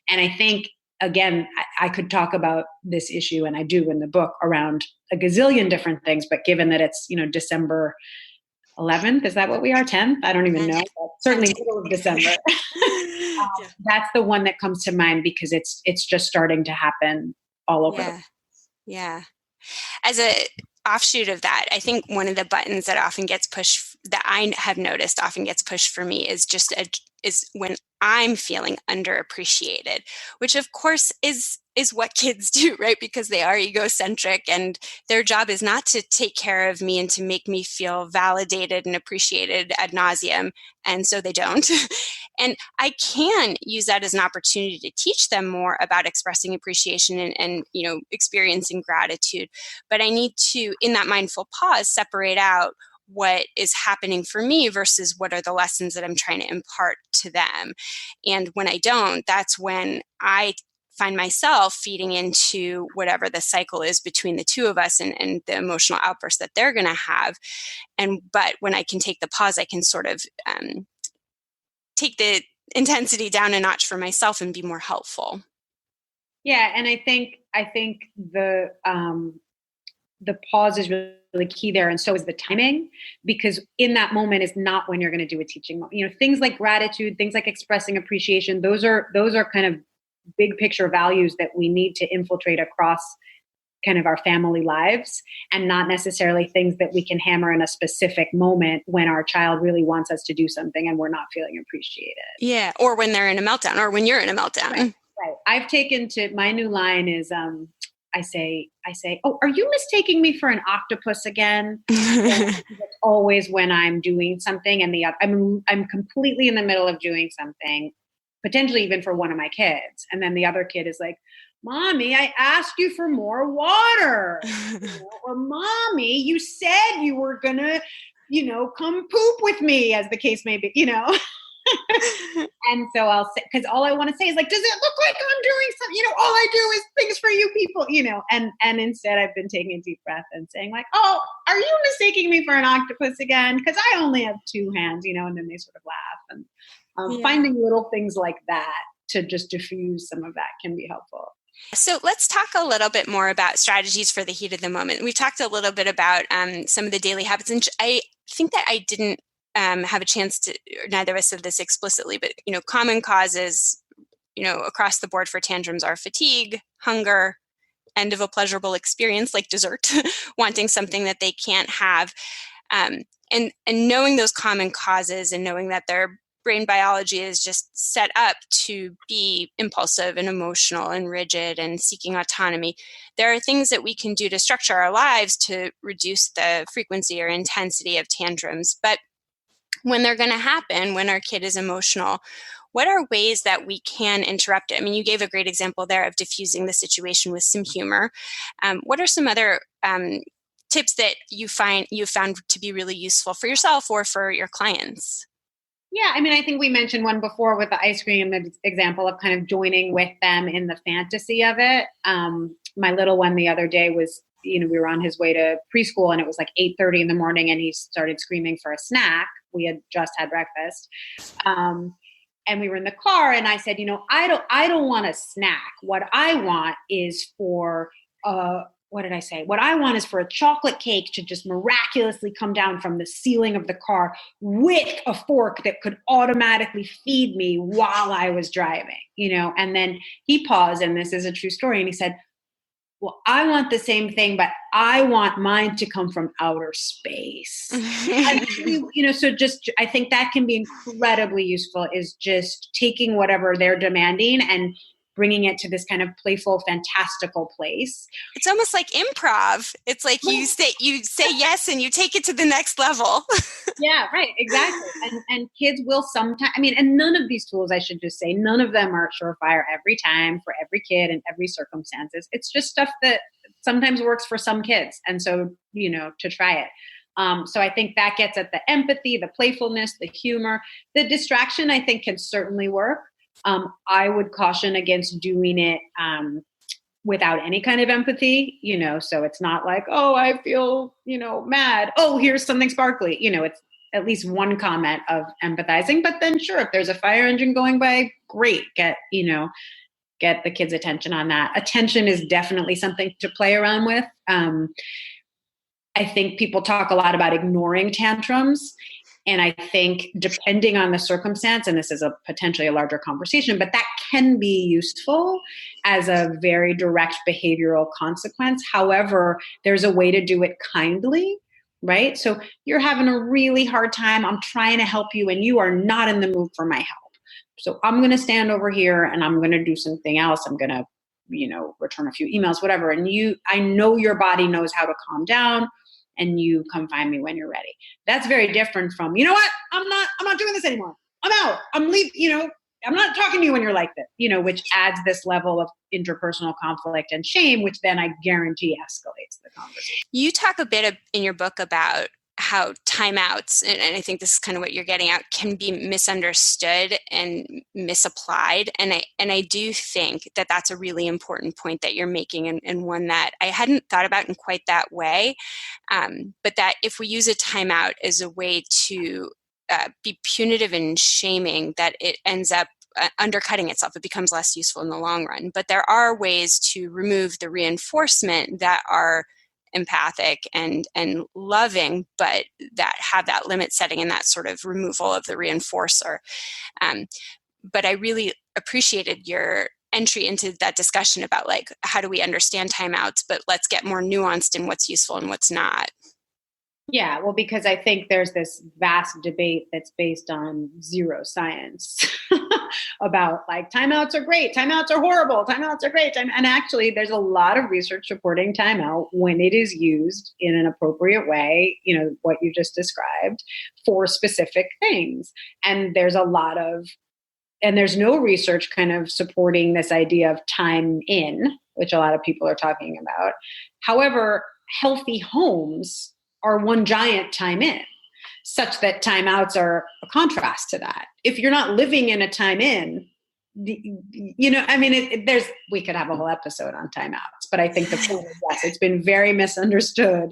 And I think, again, I could talk about this issue, and I do in the book, around a gazillion different things. But given that it's, December 11th, is that what we are? 10th? I don't even know. But certainly middle of December. That's the one that comes to mind because it's just starting to happen all over. Yeah. As a offshoot of that, I think one of the buttons that often gets pushed that I have noticed often gets pushed for me is is when I'm feeling underappreciated, which of course is what kids do, right? Because they are egocentric and their job is not to take care of me and to make me feel validated and appreciated ad nauseum. And so they don't. And I can use that as an opportunity to teach them more about expressing appreciation and experiencing gratitude. But I need to, in that mindful pause, separate out what is happening for me versus what are the lessons that I'm trying to impart to them. And when I don't, that's when I find myself feeding into whatever the cycle is between the two of us and the emotional outburst that they're going to have. But when I can take the pause, I can sort of take the intensity down a notch for myself and be more helpful. Yeah, and I think the pause is really key there, and so is the timing, because in that moment is not when you're going to do a teaching moment. Things like gratitude, things like expressing appreciation, those are kind of big picture values that we need to infiltrate across kind of our family lives, and not necessarily things that we can hammer in a specific moment when our child really wants us to do something and we're not feeling appreciated. Yeah, or when they're in a meltdown, or when you're in a meltdown. Right. I've taken to my new line is I say, "Oh, are you mistaking me for an octopus again?" It's always when I'm doing something and I'm completely in the middle of doing something, potentially even for one of my kids, and then the other kid is like, "Mommy, I asked you for more water," or "Mommy, you said you were gonna, come poop with me," as the case may be, And so I'll say, because all I want to say is like, "Does it look like I'm doing something? All I do is things for you people, and instead I've been taking a deep breath and saying like, "Oh, are you mistaking me for an octopus again? Because I only have two hands," and then they sort of laugh, and finding little things like that to just diffuse some of that can be helpful. So let's talk a little bit more about strategies for the heat of the moment. We've talked a little bit about some of the daily habits, and I think that I didn't have a chance to, neither of us said this explicitly, but, common causes, across the board for tantrums are fatigue, hunger, end of a pleasurable experience like dessert, wanting something that they can't have. And knowing those common causes and knowing that their brain biology is just set up to be impulsive and emotional and rigid and seeking autonomy, there are things that we can do to structure our lives to reduce the frequency or intensity of tantrums. But when they're going to happen, when our kid is emotional, what are ways that we can interrupt it? I mean, you gave a great example there of diffusing the situation with some humor. What are some other tips that you found to be really useful for yourself or for your clients? Yeah, I mean, I think we mentioned one before with the ice cream example of kind of joining with them in the fantasy of it. My little one the other day was, we were on his way to preschool and it was like 8:30 in the morning and he started screaming for a snack. We had just had breakfast. And we were in the car and I said, I don't want a snack. What I want is for what did I say? What I want is for a chocolate cake to just miraculously come down from the ceiling of the car with a fork that could automatically feed me while I was driving, and then he paused, and this is a true story. And he said, "Well, I want the same thing, but I want mine to come from outer space." And, so just, I think that can be incredibly useful, is just taking whatever they're demanding and bringing it to this kind of playful, fantastical place. It's almost like improv. It's like you say yes and you take it to the next level. Yeah, right. Exactly. And kids will sometimes, and none of these tools, I should just say, none of them are surefire every time for every kid in every circumstances. It's just stuff that sometimes works for some kids. And so, to try it. So I think that gets at the empathy, the playfulness, the humor. The distraction, I think, can certainly work. I would caution against doing it without any kind of empathy, so it's not like, "Oh, I feel, mad. Oh, here's something sparkly." It's at least one comment of empathizing. But then sure, if there's a fire engine going by, great. Get the kids' attention on that. Attention is definitely something to play around with. I think people talk a lot about ignoring tantrums. And I think depending on the circumstance, and this is potentially a larger conversation, but that can be useful as a very direct behavioral consequence. However, there's a way to do it kindly right? So you're having a really hard time. I'm trying to help you and you are not in the mood for my help. So I'm going to stand over here and I'm going to do something else. I'm going to, return a few emails, whatever. And I know your body knows how to calm down and you come find me when you're ready. That's very different from, you know what? I'm not doing this anymore. I'm out. I'm leaving, I'm not talking to you when you're like this, which adds this level of interpersonal conflict and shame, which then I guarantee escalates the conversation. You talk a bit in your book about how timeouts, and I think this is kind of what you're getting at, can be misunderstood and misapplied. And I do think that that's a really important point that you're making, and one that I hadn't thought about in quite that way. But that if we use a timeout as a way to be punitive and shaming, that it ends up undercutting itself. It becomes less useful in the long run. But there are ways to remove the reinforcement that are empathic and loving, but that have that limit setting and that sort of removal of the reinforcer. But I really appreciated your entry into that discussion about like, how do we understand timeouts, but let's get more nuanced in what's useful and what's not. Yeah, well, because I think there's this vast debate that's based on zero science about like timeouts are great, timeouts are horrible, timeouts are great. And actually, there's a lot of research supporting timeout when it is used in an appropriate way, what you just described, for specific things. And there's no research kind of supporting this idea of time in, which a lot of people are talking about. However, healthy homes are one giant time in, such that timeouts are a contrast to that. If you're not living in a time in, we could have a whole episode on timeouts, but I think the point is, yes, it's been very misunderstood.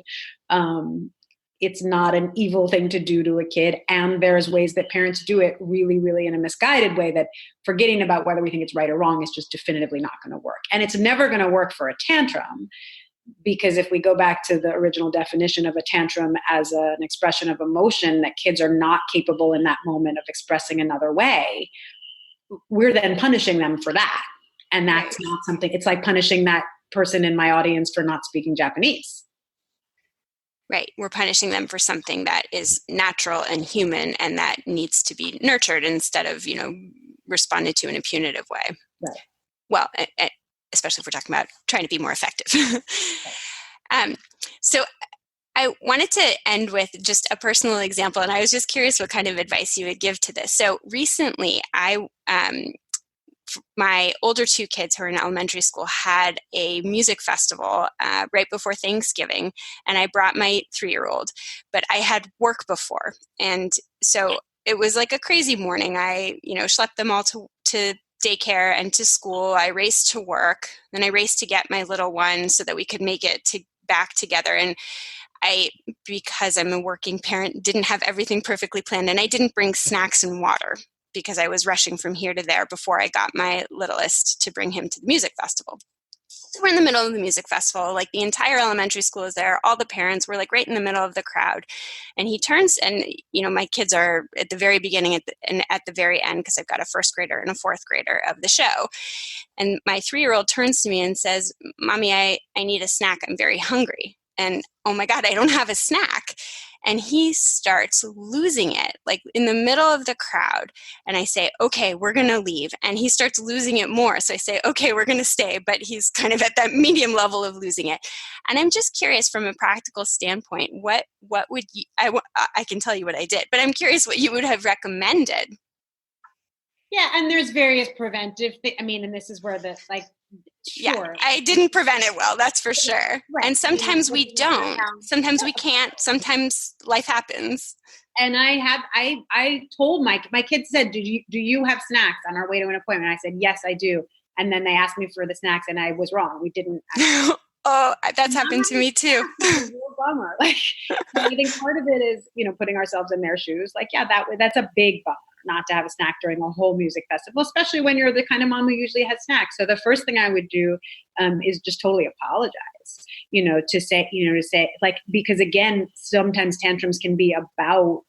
It's not an evil thing to do to a kid. And there's ways that parents do it really, really in a misguided way, that forgetting about whether we think it's right or wrong is just definitively not going to work. And it's never going to work for a tantrum. Because if we go back to the original definition of a tantrum as an expression of emotion that kids are not capable in that moment of expressing another way, we're then punishing them for that. And that's not something, it's like punishing that person in my audience for not speaking Japanese. Right. We're punishing them for something that is natural and human and that needs to be nurtured instead of, responded to in a punitive way. Right. Well, especially if we're talking about trying to be more effective. So I wanted to end with just a personal example, and I was just curious what kind of advice you would give to this. So recently, my older two kids who are in elementary school had a music festival right before Thanksgiving, and I brought my 3-year-old, but I had work before. And so it was like a crazy morning. I, schlepped them all to daycare and to school. I raced to work, then I raced to get my little one so that we could make it back together. And I, because I'm a working parent, didn't have everything perfectly planned, and I didn't bring snacks and water because I was rushing from here to there before I got my littlest to bring him to the music festival. So we're in the middle of the music festival, like the entire elementary school is there, all the parents, we're like right in the middle of the crowd. And he turns, and my kids are at the very beginning and at the very end, because I've got a 1st grader and a 4th grader of the show. And my 3-year-old turns to me and says, "Mommy, I need a snack. I'm very hungry." And oh my God, I don't have a snack. And he starts losing it, like in the middle of the crowd. And I say, "Okay, we're going to leave." And he starts losing it more. So I say, "Okay, we're going to stay." But he's kind of at that medium level of losing it. And I'm just curious from a practical standpoint, what would you, I can tell you what I did, but I'm curious what you would have recommended. Yeah. And there's various preventive things. And this is where sure. Yeah, I didn't prevent it well, that's for sure. Right. And sometimes we don't. Sometimes we can't. Sometimes life happens. And I told my kids said, do you have snacks on our way to an appointment? I said, "Yes, I do." And then they asked me for the snacks and I was wrong. We didn't. Oh, that's happened to me too. It's a real bummer. I think part of it is, putting ourselves in their shoes. That's a big bummer not to have a snack during a whole music festival, especially when you're the kind of mom who usually has snacks. So the first thing I would do is just totally apologize, to say, because again, sometimes tantrums can be about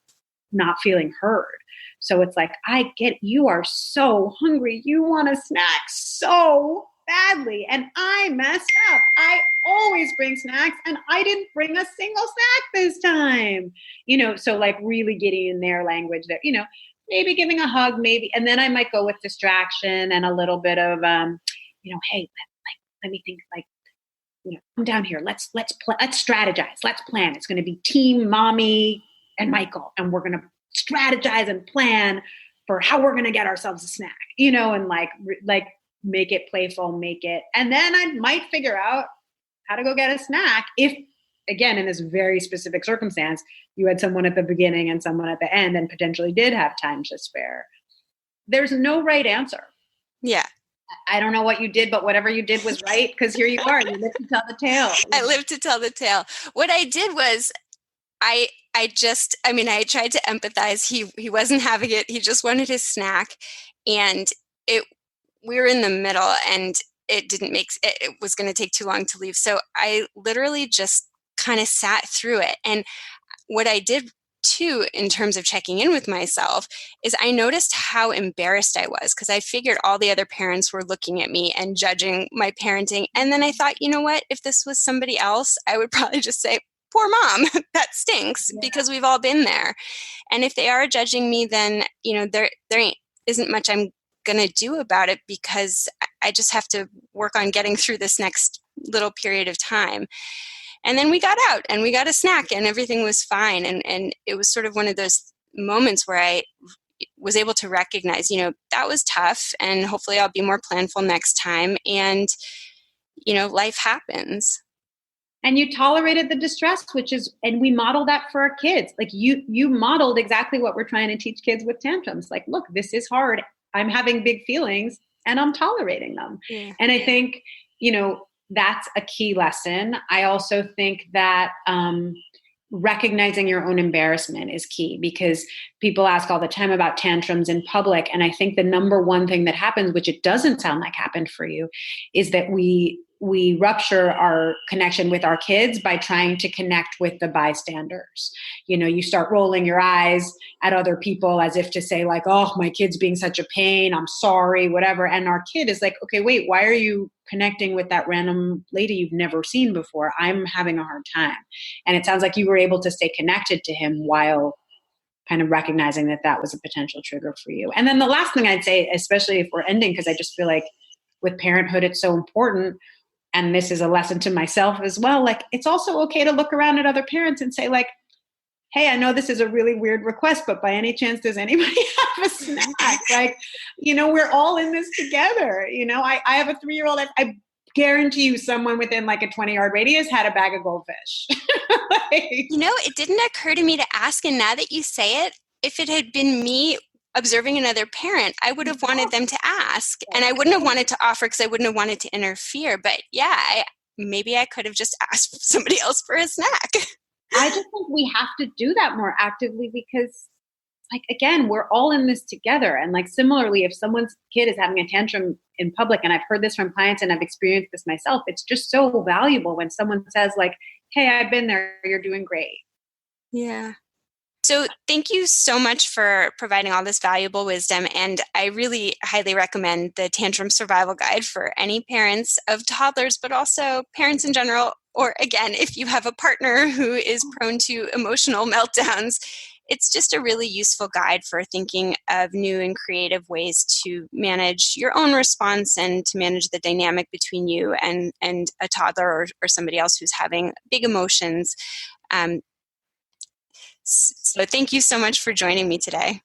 not feeling heard. So it's like, I get, you are so hungry. You want a snack so badly and I messed up. I always bring snacks and I didn't bring a single snack this time. So like really getting in their language there, maybe giving a hug, maybe. And then I might go with distraction and a little bit of, hey, let me think, like, come down here. Let's strategize. Let's plan. It's going to be team mommy and Michael, and we're going to strategize and plan for how we're going to get ourselves a snack, and like make it playful, and then I might figure out how to go get a snack. If, again, in this very specific circumstance, you had someone at the beginning and someone at the end and potentially did have time to spare. There's no right answer. Yeah. I don't know what you did, but whatever you did was right, because here you are. You live to tell the tale. I live to tell the tale. What I did was I tried to empathize. He wasn't having it. He just wanted his snack. And we were in the middle and it was going to take too long to leave. So I literally just kind of sat through it. And what I did too, in terms of checking in with myself, is I noticed how embarrassed I was, because I figured all the other parents were looking at me and judging my parenting. And then I thought, you know what, if this was somebody else, I would probably just say, poor mom, that stinks, because we've all been there. And if they are judging me, then, there isn't much I'm going to do about it, because I just have to work on getting through this next little period of time. And then we got out and we got a snack and everything was fine. And it was sort of one of those moments where I was able to recognize, that was tough, and hopefully I'll be more planful next time. And, life happens. And you tolerated the distress, and we model that for our kids. Like you modeled exactly what we're trying to teach kids with tantrums. Like, look, this is hard. I'm having big feelings and I'm tolerating them. Yeah. And I think, that's a key lesson. I also think that recognizing your own embarrassment is key, because people ask all the time about tantrums in public. And I think the number one thing that happens, which it doesn't sound like happened for you, is that we rupture our connection with our kids by trying to connect with the bystanders. You start rolling your eyes at other people as if to say like, oh, my kid's being such a pain, I'm sorry, whatever. And our kid is like, okay, wait, why are you connecting with that random lady you've never seen before? I'm having a hard time. And it sounds like you were able to stay connected to him while kind of recognizing that was a potential trigger for you. And then the last thing I'd say, especially if we're ending, because I just feel like with parenthood, it's so important. And this is a lesson to myself as well. Like, it's also okay to look around at other parents and say like, hey, I know this is a really weird request, but by any chance, does anybody have a snack? Like, we're all in this together. I have a 3-year-old. I guarantee you someone within like a 20-yard radius had a bag of goldfish. It didn't occur to me to ask. And now that you say it, if it had been me observing another parent, I would have wanted them to ask, and I wouldn't have wanted to offer because I wouldn't have wanted to interfere. But yeah, maybe I could have just asked somebody else for a snack. I just think we have to do that more actively, because like, again, we're all in this together. And like, similarly, if someone's kid is having a tantrum in public, and I've heard this from clients and I've experienced this myself, it's just so valuable when someone says like, hey, I've been there, you're doing great. Yeah. So thank you so much for providing all this valuable wisdom. And I really highly recommend the Tantrum Survival Guide for any parents of toddlers, but also parents in general. Or again, if you have a partner who is prone to emotional meltdowns, it's just a really useful guide for thinking of new and creative ways to manage your own response and to manage the dynamic between you and a toddler or somebody else who's having big emotions. So thank you so much for joining me today.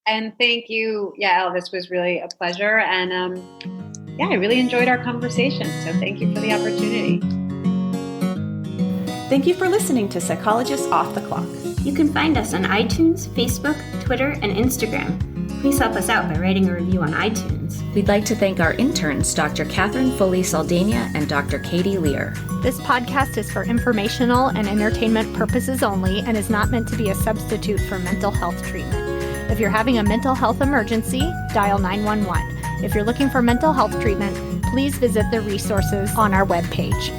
And thank you, Yael. This was really a pleasure. And I really enjoyed our conversation. So thank you for the opportunity. Thank you for listening to Psychologist Off the Clock. You can find us on iTunes, Facebook, Twitter, and Instagram. Please help us out by writing a review on iTunes. We'd like to thank our interns, Dr. Catherine Foley-Saldana and Dr. Katie Lear. This podcast is for informational and entertainment purposes only and is not meant to be a substitute for mental health treatment. If you're having a mental health emergency, dial 911. If you're looking for mental health treatment, please visit the resources on our webpage.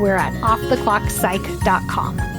We're at offtheclockpsych.com.